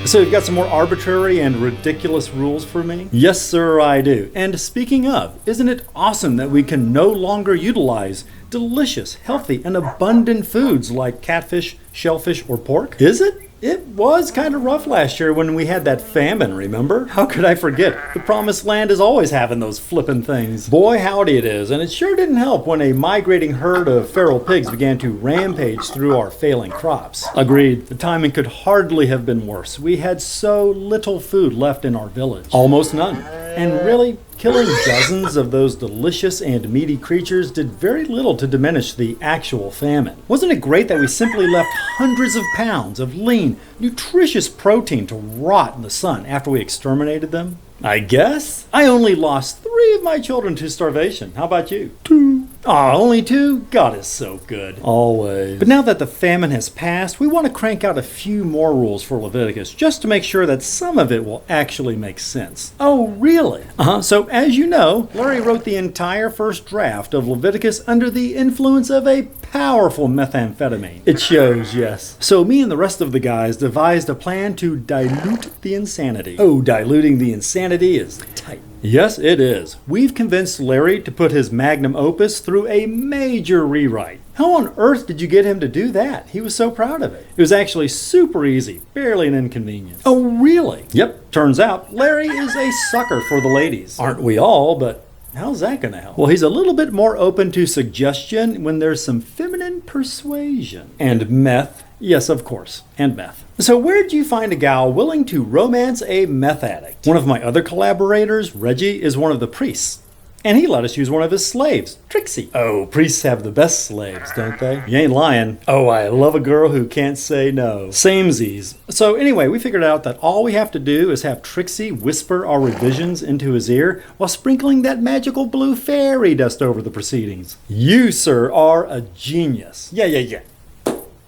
So you've got some more arbitrary and ridiculous rules for me? Yes, sir, I do. And speaking of, isn't it awesome that we can no longer utilize delicious, healthy, and abundant foods like catfish, shellfish, or pork? Is it? It was kind of rough last year when we had that famine, remember? How could I forget? The promised land is always having those flippin' things. Boy, howdy it is, and it sure didn't help when a migrating herd of feral pigs began to rampage through our failing crops. Agreed, the timing could hardly have been worse. We had so little food left in our village. Almost none. And really, killing dozens of those delicious and meaty creatures did very little to diminish the actual famine. Wasn't it great that we simply left hundreds of pounds of lean, nutritious protein to rot in the sun after we exterminated them? I guess. I only lost 3 of my children to starvation. How about you? 2. Aw, only 2? God is so good. Always. But now that the famine has passed, we want to crank out a few more rules for Leviticus, just to make sure that some of it will actually make sense. Oh, really? So as you know, Larry wrote the entire first draft of Leviticus under the influence of a powerful methamphetamine. It shows, yes. So me and the rest of the guys devised a plan to dilute the insanity. Oh, diluting the insanity is tight. Yes, it is. We've convinced Larry to put his magnum opus through a major rewrite. How on earth did you get him to do that? He was so proud of it. It was actually super easy, barely an inconvenience. Oh, really? Yep. Turns out Larry is a sucker for the ladies. Aren't we all, but how's that going to help? Well, he's a little bit more open to suggestion when there's some feminine persuasion. And meth. Yes, of course. And meth. So where'd you find a gal willing to romance a meth addict? One of my other collaborators, Reggie, is one of the priests. And he let us use one of his slaves, Trixie. Oh, priests have the best slaves, don't they? You ain't lying. Oh, I love a girl who can't say no. Samesies. So anyway, we figured out that all we have to do is have Trixie whisper our revisions into his ear while sprinkling that magical blue fairy dust over the proceedings. You, sir, are a genius. Yeah.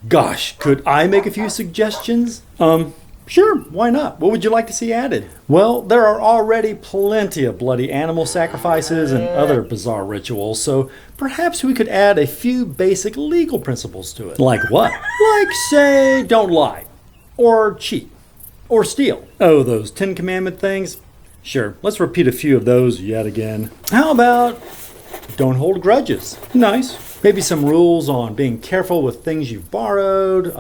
Gosh, could I make a few suggestions? Sure, why not? What would you like to see added? Well, there are already plenty of bloody animal sacrifices and other bizarre rituals, so perhaps we could add a few basic legal principles to it. Like what? Like, say, don't lie, or cheat, or steal. Oh, those 10 Commandment things? Sure, let's repeat a few of those yet again. How about don't hold grudges? Nice. Maybe some rules on being careful with things you've borrowed,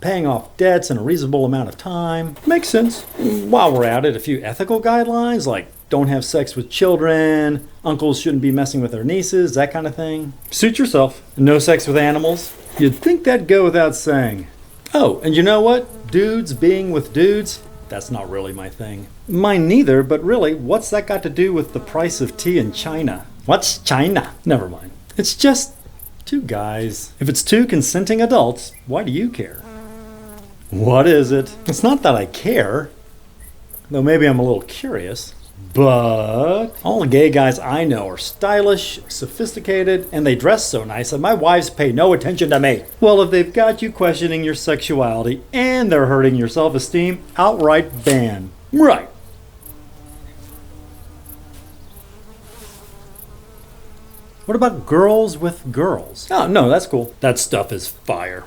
paying off debts in a reasonable amount of time. Makes sense. While we're at it, a few ethical guidelines like don't have sex with children, uncles shouldn't be messing with their nieces, that kind of thing. Suit yourself. No sex with animals. You'd think that'd go without saying. Oh, and you know what? Dudes being with dudes, that's not really my thing. Mine neither, but really, what's that got to do with the price of tea in China? What's China? Never mind. It's just 2 guys. If it's 2 consenting adults, why do you care? What is it? It's not that I care, though maybe I'm a little curious, but all the gay guys I know are stylish, sophisticated, and they dress so nice that my wives pay no attention to me. Well, if they've got you questioning your sexuality and they're hurting your self-esteem, outright ban. Right. What about girls with girls? Oh, no, that's cool. That stuff is fire.